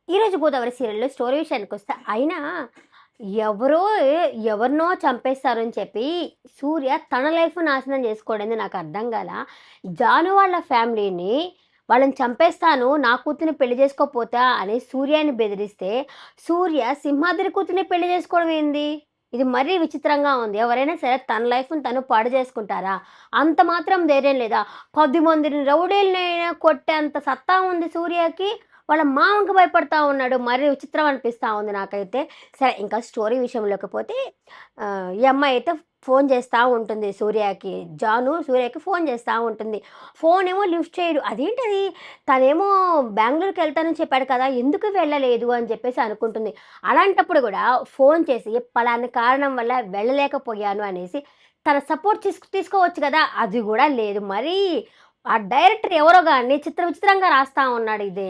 ఈరోజు 'గోదావరి' సీరియల్‌లో స్టోరీ విషయానికొస్తే అయినా ఎవరో ఎవరినో చంపేస్తారని చెప్పి సూర్య తన లైఫ్ నాశనం చేసుకోవడేందో నాకర్థం కాల. జాను వాళ్ళ ఫ్యామిలీని వాళ్ళని చంపేస్తాను, నా కూతుర్ని పెళ్లి చేసుకోపోతా అని సూర్యని బెదిరిస్తే, సూర్య సింహాద్రి కూతుర్ని పెళ్లి చేసుకోవడం ఏంది? ఇది మరీ విచిత్రంగా ఉంది. ఎవరైనా సరే తన లైఫ్‌ని తను పాడు చేసుకుంటారా? అంత మాత్రం ధైర్యం లేదా? 10 మందిని రౌడీలనైనా కొట్టేంత సత్తా ఉంది సూర్యకి. వాళ్ళ మామకి భయపడతా ఉన్నాడు. మరీ విచిత్రం అనిపిస్తా ఉంది నాకైతే. సరే ఇంకా స్టోరీ విషయంలోకి పోతే ఈ అమ్మాయి అయితే ఫోన్ చేస్తా ఉంటుంది సూర్యకి. జాను సూర్యకి ఫోన్ చేస్తా ఉంటుంది. ఫోనేమో లిఫ్ట్ చేయడు. అదేంటది తనేమో బెంగుళూరుకెళ్తానని చెప్పాడు కదా! ఎందుకు వెళ్ళలేదు అని చెప్పేసి అనుకుంటుంది. అలాంటప్పుడు గూడా ఫోన్ చేసి పలానా కారణం వల్ల వెళ్ళలేకపోయాను అనేసి తన సపోర్ట్ తీసుకోవచ్చు గదా! అది గూడా లేదు. మరీ ఆ డైరెక్టర్ ఎవరో గాని విచిత్రంగా రాస్తా ఉన్నాడు ఇది.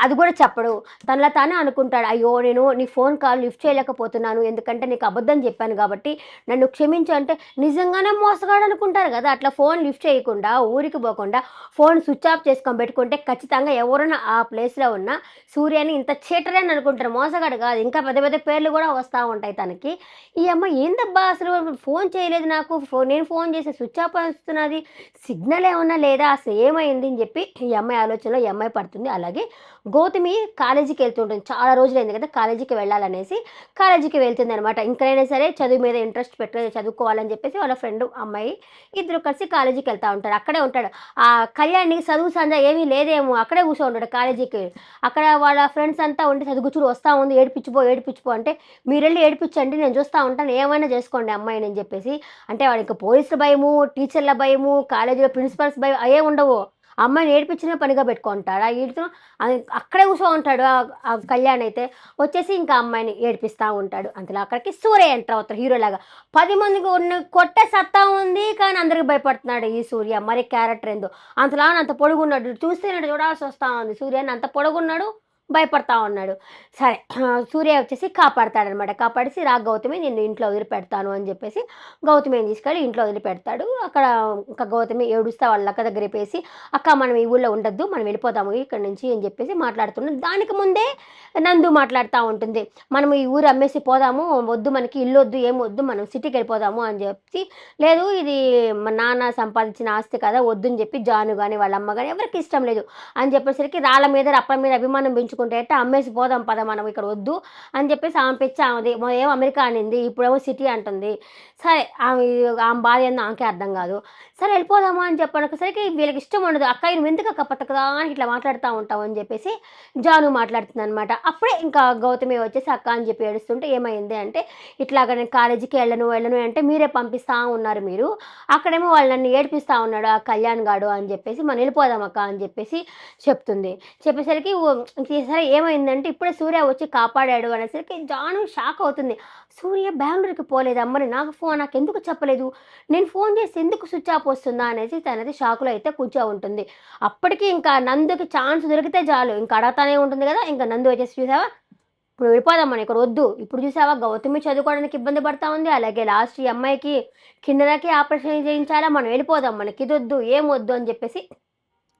అది గూడా చెప్పడు. తనలో తానే అనుకుంటాడు. అయ్యో! నేను నీ ఫోన్ కాల్ లిఫ్ట్ చేయలేకపోతున్నాను. ఎందుకంటే నీకు అబద్ధం చెప్పాను గాబట్టి నన్ను క్షమించు అంటే నిజంగానే మోసగాడు అనుకుంటారు గదా! అట్లా ఫోన్ లిఫ్ట్ చేయకుండా ఊరికి పోకుండా ఫోన్ స్విచ్ ఆఫ్ చేసుకొని పెట్టుకుంటే ఖచ్చితంగా ఎవరైనా ఆ ప్లేస్‌లో ఉన్న సూర్యని ఇంత చీటరే అని అనుకుంటారు. మోసగాడు గాదు. ఇంకా పెద్ద పెద్ద పేర్లు గూడా వస్తా ఉంటాయి తనకి. ఈ అమ్మాయి ఏందబ్బా అసలు ఫోన్ చేయలేదు నాకు. నేను ఫోన్ చేస్తే స్విచ్ ఆఫ్ అని వస్తున్నది. సిగ్నల్ ఏమన్నా లేదా? అసలు ఏమైంది అని చెప్పి ఈ అమ్మాయి ఆలోచనలో ఈ అమ్మాయి పడుతుంది. అలాగే గౌతమి కాలేజీకి వెళ్తుంటుంది. చాలా రోజులైంది కదా! కాలేజీకి వెళ్ళాలనేసి కాలేజీకి వెళ్తుందనమాట. ఇంకనైనా సరే చదువు మీద ఇంట్రెస్ట్ పెట్టి చదువుకోవాలని చెప్పేసి వాళ్ళ ఫ్రెండ్ అమ్మాయి ఇద్దరు కలిసి కాలేజీకి వెళ్తా ఉంటారు. అక్కడే ఉంటాడు. కళ్యాణ్‌కి చదువు సంధ్య ఏమీ లేదేమో అక్కడే కూర్చొని ఉంటాడు కాలేజీకి. అక్కడ వాళ్ళ ఫ్రెండ్స్ అంతా ఉండి చదువు చూడు వస్తా ఉంది ఏడిపించిపో అంటే మీరెళ్ళి ఏడిపించండి నేను చూస్తా ఉంటాను ఏమైనా చేసుకోండి అమ్మాయిని అని చెప్పేసి అంటే వాడికి పోలీసుల భయము, టీచర్ల భయము, కాలేజీలో ప్రిన్సిపల్స్ భయం అయ్యేం ఉండవు. ఆ అమ్మాయిని ఏడిపించడమే పనిగా పెట్టుకుంటాడా ఈడితో అక్కడే కూర్చొని ఉంటాడు. ఆ కళ్యాణ్ అయితే వచ్చేసి ఇంకా అమ్మాయిని ఏడిపిస్తా ఉంటాడు. అంతలో అక్కడికి సూర్య ఎంటర్ అవుతాడు హీరోలాగా. 10 మందికి కొట్టే సత్తా ఉంది. కానీ అందరికి భయపడుతున్నాడు ఈ సూర్య. మరి క్యారెక్టర్ ఏందో అంతలాగా అంత పొడుగున్నాడు. చూస్తే చూడాల్సి వస్తా ఉంది. సూర్యని అంత పొడుగున్నాడు. భయపడతా ఉన్నాడు. సరే సూర్య వచ్చేసి కాపాడతాడనమాట. కాపాడేసి రా గౌతమి నిన్ను ఇంట్లో వదిలిపెడతాను అని చెప్పేసి గౌతమిని తీసుకెళ్ళి ఇంట్లో వదిలిపెడతాడు. అక్కడ ఇంకా గౌతమి ఏడుస్తా వాళ్ళ అక్క దగ్గర చెప్పేసి, "అక్క మనం ఈ ఊళ్ళో ఉండొద్దు. మనం వెళ్ళిపోదాము ఇక్కడి నుంచి" అని చెప్పేసి మాట్లాడుతున్నది. దానికి ముందే నందు మాట్లాడుతా ఉంటుంది. "మనం ఈ ఊరు అమ్మేసి పోదాము. వద్దు మనకి ఇల్లొద్దు, ఏమొద్దు. మనం సిటీకెళ్ళిపోదాము" అని చెప్పి, "లేదు ఇది మా నాన్న సంపాదించిన ఆస్తి కదా! వద్దు" అని చెప్పి జాను గాని, వాళ్ళ అమ్మ గాని ఎవరికీ ఇష్టం లేదు. అని చెప్పేసరికి రాళ్ళ మీద, రప్పల మీద అభిమానం పెంచుకుంటే ఎట్టా అమ్మేసి పోదాం పద మనం ఇక్కడ వద్దు అని చెప్పేసి ఆమె పిచ్చి ఆమెది. ఏమో అమెరికా అనింది. ఇప్పుడేమో సిటీ అంటుంది. సరే ఆమె బాధ ఏందో ఆమెకే అర్థం కాదు. సరే వెళ్ళిపోదామా అని చెప్పనేసరికి వీళ్ళకి ఇష్టం ఉండదు. "అక్క నువ్వెందుకక్క పతకదానికి ఇట్లా మాట్లాడుతా ఉంటావు" అని చెప్పేసి జాను మాట్లాడుతుందనమాట. అప్పుడే ఇంకా గౌతమి వచ్చేసి అక్క అని చెప్పి ఏడుస్తుంటే ఏమైంది అంటే, "ఇట్లాగ నేను కాలేజీకి వెళ్ళను అంటే మీరే పంపిస్తా ఉన్నారు మీరు. అక్కడేమో వాళ్ళు నన్ను ఏడిపిస్తా ఉన్నాడు ఆ కళ్యాణ్ గాడు" అని చెప్పేసి, "మనం వెళ్ళిపోదాం అక్క" అని చెప్పేసి చెప్తుంది. చెప్పేసరికి సరే ఏమైందంటే ఇప్పుడే సూర్య వచ్చి కాపాడాడు అనేసరికి జాను షాక్ అవుతుంది. "సూర్య బెంగుళూరుకి పోలేదా? మరి నాకెందుకు చెప్పలేదు? నేను ఫోన్ చేస్తే ఎందుకు స్విచ్ ఆఫ్ వస్తుందా?" అనేసి తనైతే షాక్‌లో అయితే కూర్చో ఉంటుంది. అప్పటికి ఇంకా నందుకి ఛాన్స్ దొరికితే చాలు. ఇంక అడగతానే ఉంటుంది గదా! ఇంక నందు వచ్చేసి చూసావా ఇప్పుడు వెళ్ళిపోదాం మనం ఇక్కడ వద్దు. ఇప్పుడు చూసావా గౌతమి చదువుకోవడానికి ఇబ్బంది పడతా ఉంది. అలాగే లాస్ట్ ఈ అమ్మాయికి కిన్నెరకి ఆపరేషన్ చేయించాలా. మనం వెళ్ళిపోదాం. మనకిదొద్దు, ఏమొద్దు అని చెప్పేసి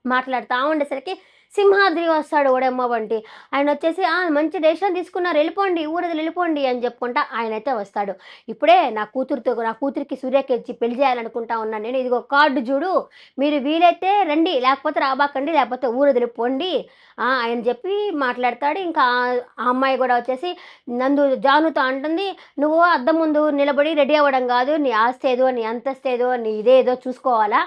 మాట్లాడుతా ఉండేసరికి సింహాద్రి వస్తాడు ఓడమ్మ వంటి. ఆయనొచ్చేసి మంచి డెసిషన్ తీసుకున్నారు. ఎళ్ళిపోండి. ఊరొదిలి అని చెప్పుకుంటా ఆయనైతే వస్తాడు. ఇప్పుడే నా కూతురికి సూర్యకి ఇచ్చి పెళ్లి చేయాలనుకుంటా ఉన్నాను నేను. ఇదిగో కార్డ్ జూడు. మీరు వీలైతే రండి. లేకపోతే రాబాకండి. లేకపోతే ఊరొదిలి అని చెప్పి మాట్లాడతాడు. ఇంకా ఆ అమ్మాయి గూడా వచ్చేసి జానుతో అంటుంది, "నువ్వు అద్దం ముందు నిలబడి రెడీ అవ్వడం గాదు. నీ ఆస్తేదో, నీ అంతస్తేదో, నీ ఇదేదో చూసుకోవాలా.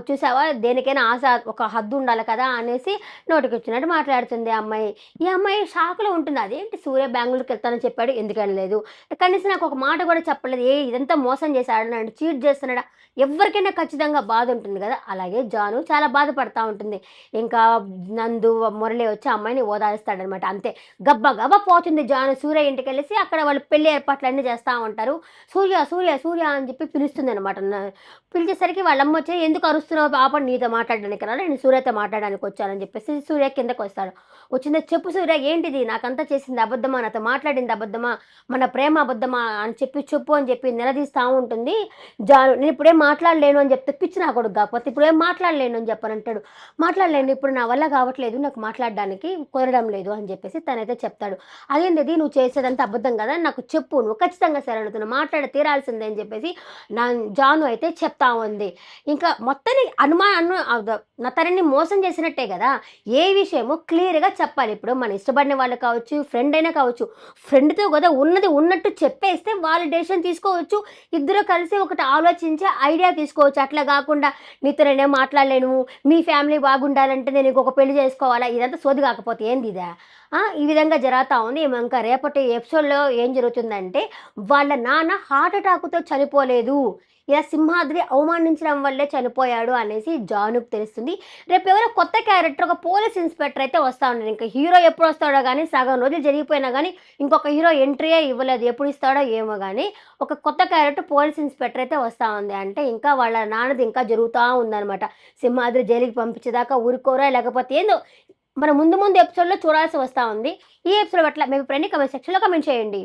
చూసావా దేనికైనా ఆశ ఒక హద్దుండాలి కదా" అనేసి నోటికొచ్చినట్టు మాట్లాడుతుంది ఆ అమ్మాయి. ఈ అమ్మాయి షాక్‌లో ఉంటుంది. అదేంటి సూర్య బెంగుళూరుకెళ్తానని చెప్పాడు. ఎందుకెళ్ళలేదు? కనీసం నాకొక మాట గూడా చెప్పలేదు. ఇదంతా మోసం చేశాడా? నన్ను చీట్ చేస్తున్నాడా? ఎవ్వరికైనా ఖచ్చితంగా బాధుంటుంది గదా! అలాగే జాను చాలా బాధపడతా ఉంటుంది. ఇంకా నందు, మురళి వచ్చి ఆ అమ్మాయిని ఓదారుస్తాడనమాట. అంతే గబా పోతుంది జాను సూర్య ఇంటికెళ్ళేసి అక్కడ వాళ్ళు పెళ్లి ఏర్పాట్లన్నీ చేస్తా ఉంటారు. సూర్య అని చెప్పి పిలుస్తుందనమాట. పిలిచేసరికి వాళ్ళమ్మొచ్చి, "ఎందుకు అరుస్తున్నావు పాప నీతో మాట్లాడడానికి రాలా నేను సూర్యతో మాట్లాడడానికి వచ్చానని" చెప్పేసి సూర్య కిందకొస్తాడు. వచ్చిందే, "చెప్పు సూర్య ఏంటిది? నాకంతా చేసింది అబద్ధమా? నాతో మాట్లాడింది అబద్ధమా? మన ప్రేమ అబద్ధమా? అని చెప్పి చెప్పు" అని చెప్పి నిలదీస్తా ఉంటుంది. "నేనిప్పుడేం మాట్లాడలేను" అని చెప్తే, "పిచ్చి నా కొడుకు కాకపోతే ఇప్పుడేం మాట్లాడలేను" అని చెప్పనంటాడు. "మాట్లాడలేను ఇప్పుడు నా వల్ల కావట్లేదు. నాకు మాట్లాడడానికి కుదరడం లేదు అని చెప్పేసి తనైతే చెప్తాడు. అదేంటిది నువ్వు చేసేదంతా అబద్ధం కదా! నాకు చెప్పు. నువ్వు ఖచ్చితంగా సరే అడుగుతున్నావు. మాట్లాడి తీరాల్సిందే అని చెప్పేసి నా జాను అయితే చెప్తా ఉంది. ఇంకా మొత్తానికి నా తనని మోసం చేసినట్టే గదా! ఏ విషయము క్లియర్‌గా చెప్పాలి. ఇప్పుడు మన ఇష్టపడిన వాళ్ళు కావచ్చు, ఫ్రెండ్ అయినా కావచ్చు. ఫ్రెండ్‌తో గదా ఉన్నది ఉన్నట్టు చెప్పేస్తే వాళ్ళు డెసిషన్ తీసుకోవచ్చు. ఇద్దరు కలిసి ఒకటి ఆలోచించి ఐడియా తీసుకోవచ్చు. అట్లా గాకుండా నీతో నేనేం మాట్లాడలేను. మీ ఫ్యామిలీ బాగుండాలంటే నేను ఇంకొక పెళ్లి చేసుకోవాలా? ఇదంతా సోది కాకపోతే ఏందిదా? ఈ విధంగా జరగతా ఉంది. ఇంకా రేపటి ఎపిసోడ్‌లో ఏం జరుగుతుందంటే, వాళ్ళ నాన్న హార్ట్ అటాక్‌తో చనిపోలేదు. ఇలా సింహాద్రి అవమానించడం వల్లే చనిపోయాడు అనేసి జానుకి తెలుస్తుంది. రేపెవరో కొత్త క్యారెక్టర్ ఒక పోలీస్ ఇన్స్‌పెక్టర్ అయితే వస్తా ఉన్నాడు. ఇంక హీరో ఎప్పుడొస్తాడో గానీ, సగం రోజులు జరిగిపోయినా గానీ, ఇంకొక హీరో ఎంట్రీయే ఇవ్వలేదు. ఎప్పుడు ఇస్తాడో ఏమో గానీ, ఒక కొత్త క్యారెక్టర్ పోలీస్ ఇన్స్‌పెక్టర్ అయితే వస్తా ఉంది. అంటే ఇంకా వాళ్ళ నాన్నది ఇంకా జరుగుతా ఉందనమాట. సింహాద్రి జైలుకి పంపించేదాకా ఊరుకోరా లేకపోతే ఏందో మనం ముందు ముందు ఎపిసోడ్‌లో చూడాల్సి వస్తా ఉంది. ఈ ఎపిసోడ్ పట్ల మీ అభిప్రాయాన్ని కామెంట్ సెక్షన్‌లో కామెంట్ చేయండి.